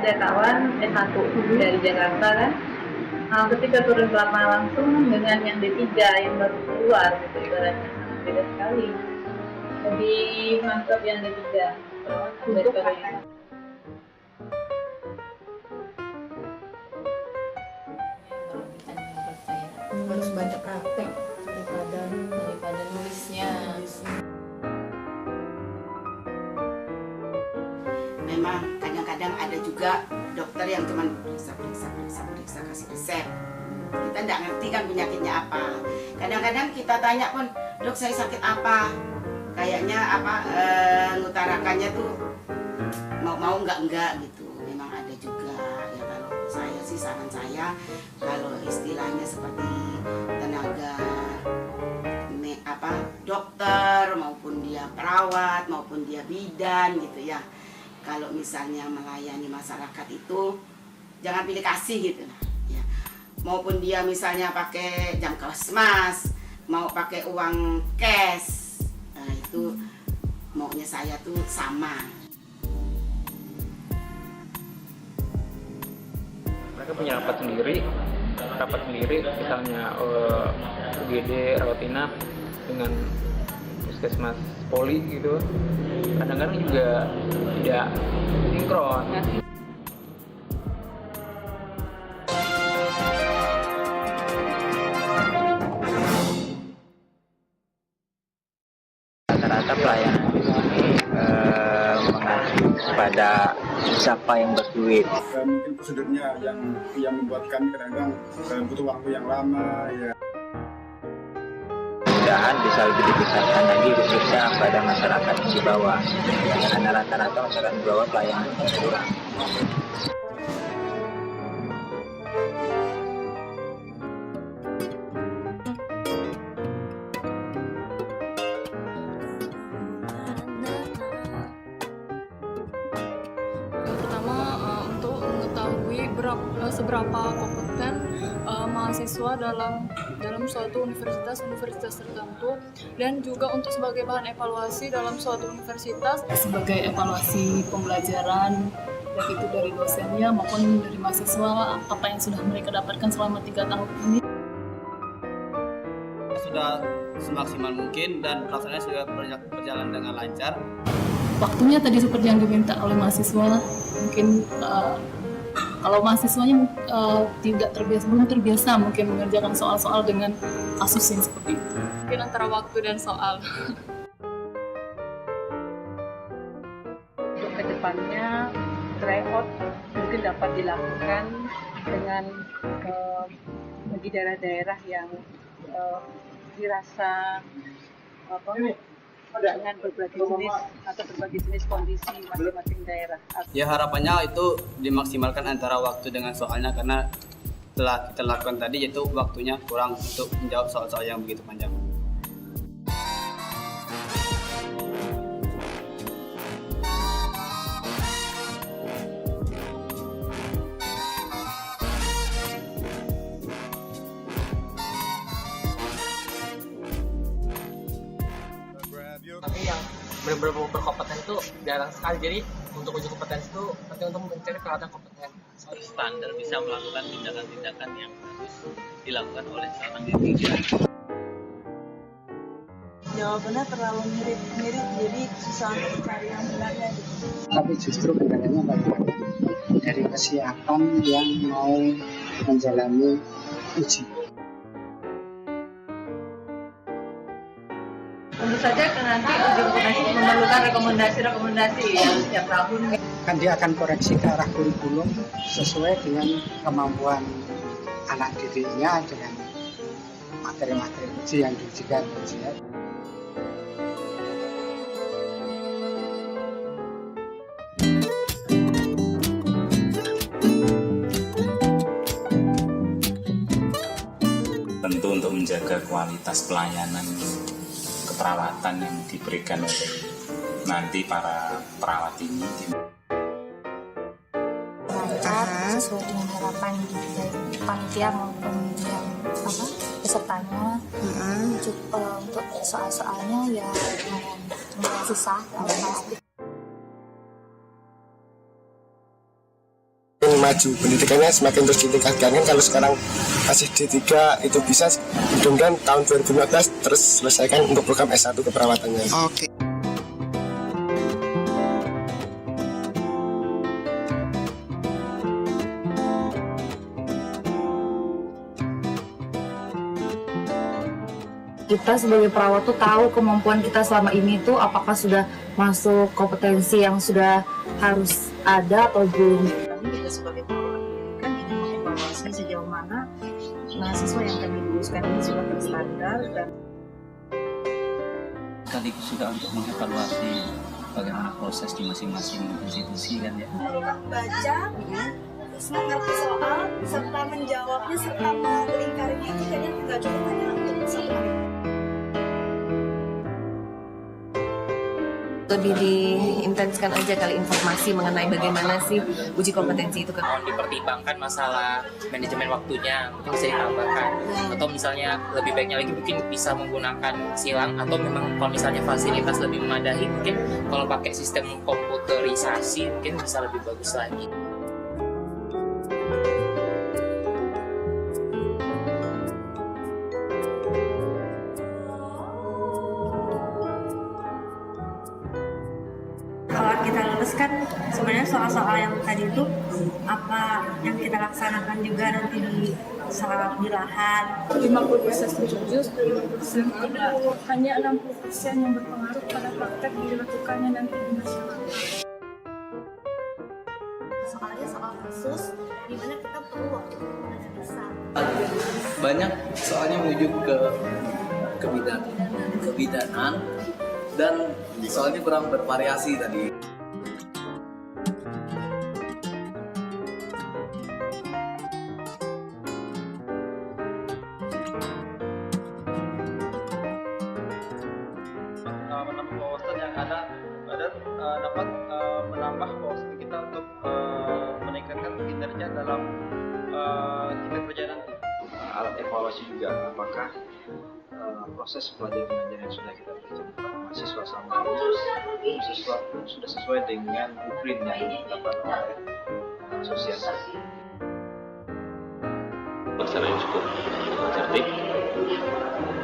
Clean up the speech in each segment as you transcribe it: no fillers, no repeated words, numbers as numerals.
ada kawan S1 dari Jakarta kan, ketika turun ke lapangan langsung dengan yang D3 yang baru keluar gitu, ibaratnya beda sekali. Lebih mantap yang D3 daripada yang harus banyak praktek daripada nulisnya. Memang kadang-kadang ada juga dokter yang cuma periksa kasih resep. Kita nggak ngerti kan penyakitnya apa. Kadang-kadang kita tanya pun, dok saya sakit apa? Kayaknya apa ngutarakannya tuh mau enggak gitu. Memang ada juga ya. Kalau saya sih saran saya kalau istilahnya seperti tenaga dokter maupun dia perawat maupun dia bidan gitu ya. Kalau misalnya melayani masyarakat itu jangan pilih kasih gitu lah ya. Maupun dia misalnya pakai jam kosmas, mau pakai uang cash, nah itu maunya saya tuh sama. Mereka punya rapat sendiri misalnya UGD rawat inap dengan puskesmas poli gitu. Kadang-kadang juga tidak sinkron. Rata-rata pelayanan di sini mengacu kepada siapa yang berduit. Mungkin prosedurnya yang membuat kami kadang-kadang butuh waktu yang lama ya. Mudah-mudahan bisa lebih dibesarkan lagi khususnya pada masyarakat di bawah, karena rata-rata masyarakat di bawah pelayanan kurang. Yang pertama untuk mengetahui seberapa kompeten mahasiswa dalam suatu universitas tertentu, dan juga untuk sebagai bahan evaluasi dalam suatu universitas, sebagai evaluasi pembelajaran baik itu dari dosennya maupun dari mahasiswa, apa yang sudah mereka dapatkan selama 3 tahun ini. Sudah semaksimal mungkin dan pelaksanaannya sudah berjalan dengan lancar. Waktunya tadi seperti yang diminta oleh mahasiswa, mungkin kalau mahasiswanya belum terbiasa mungkin mengerjakan soal-soal dengan kasus yang seperti itu. Mungkin antara waktu dan soal. untuk kedepannya tryout mungkin dapat dilakukan dengan bagi daerah-daerah yang dirasa dengan berbagai jenis atau berbagai jenis kondisi masing-masing daerah. Ya harapannya itu dimaksimalkan antara waktu dengan soalnya, karena telah kita lakukan tadi yaitu waktunya kurang untuk menjawab soal-soal yang begitu panjang. Tapi yang benar-benar berkompeten itu jarang sekali. Jadi untuk uji kompetensi itu penting untuk mencari peralatan kompeten. Standar bisa melakukan tindakan-tindakan yang harus dilakukan oleh seorang D3. Jawabannya terlalu mirip, jadi susah untuk mencari yang benarnya. Tapi justru kendalanya bagaimana dari kesiapan yang mau menjalani uji. Tentu saja nanti uji kompetensi memerlukan rekomendasi ya setiap tahun. Kan dia akan koreksi ke arah kurikulum sesuai dengan kemampuan anak didiknya dengan materi-materi uji yang diujikan. Tentu untuk menjaga kualitas pelayanan keperawatan yang diberikan oleh nanti para perawat ini lancar sesuai dengan harapan baik panitia maupun yang pesertanya. Untuk soal-soalnya ya lumayan susah. maju, pendidikannya semakin terus ditingkatkan. Kan kalau sekarang masih D3 itu bisa, mudah-mudahan tahun 2015 terus selesaikan untuk program S1 keperawatannya. Oke. Kita sebagai perawat tuh tahu kemampuan kita selama ini tuh apakah sudah masuk kompetensi yang sudah harus ada atau belum. Kami juga sebagai perawat pendidikan ingin mengevaluasi sejauh mana mahasiswa yang kami luluskan ini sudah berstandar dan sekaligus juga untuk mengevaluasi bagaimana proses di masing-masing institusi kan ya. Baca, terus mengerti soal, serta menjawabnya, serta melingkarinya itu kayaknya tidak cukup hanya untuk satu hari. Lebih diintenskan aja kali informasi mengenai bagaimana sih uji kompetensi itu kan. Dipertimbangkan masalah manajemen waktunya, mungkin bisa ditambahkan. Atau misalnya lebih baiknya lagi mungkin bisa menggunakan silang, atau memang kalau misalnya fasilitas lebih memadai, mungkin kalau pakai sistem komputerisasi mungkin bisa lebih bagus lagi. Kalau kita lulus kan sebenarnya soal-soal yang tadi itu apa yang kita laksanakan juga nanti di saat di lahan. 50% setuju, 50% tidak. Hanya 60% yang berpengaruh pada praktek dilakukannya nanti di masyarakat. Soalnya soal kasus di mana kita perlu waktu analisa. Banyak soalnya menuju ke kebidanan dan soalnya kurang bervariasi tadi. Menambah wawasan yang ada dapat menambah wawasan kita untuk meningkatkan kinerja dalam tingkat kerja nanti. Alat evaluasi juga apakah proses pelajaran mengajar yang sudah kita berikan kepada mahasiswa sama mahasiswa sudah sesuai dengan blueprint yang ditetapkan oleh asosiasi. Pelaksanaan cukup tertib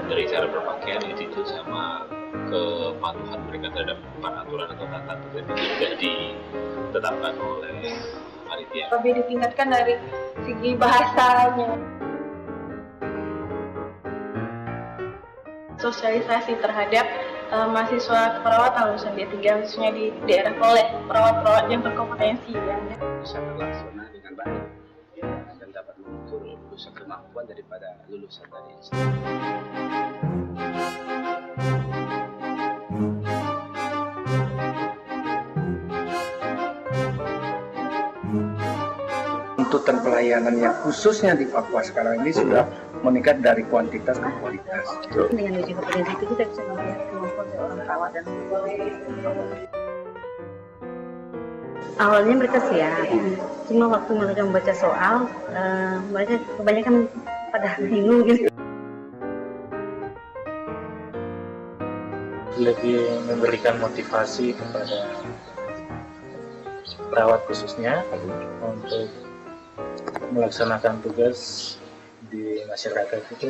dari cara berpakaian attitude sama kepatuhan mereka terhadap peraturan atau tata tertib yang sudah ditetapkan oleh panitia. Lebih ditingkatkan dari segi bahasanya. Sosialisasi terhadap mahasiswa keperawatan lulusan D3 khususnya di daerah Kolek, perawat-perawat yang berkompetensi bisa terlaksana dengan baik dan dapat mengukur lulusan kemampuan daripada lulusan tadi. Tuntutan pelayanan yang khususnya di Papua sekarang ini sudah meningkat dari kuantitas ke kualitas. Dengan uji kompetensi itu kita bisa melihat kemampuan seorang perawat dan awalnya mereka siap, cuma waktu mereka membaca soal, mereka kebanyakan pada bingung gitu. Lebih memberikan motivasi kepada perawat khususnya untuk melaksanakan tugas di masyarakat itu.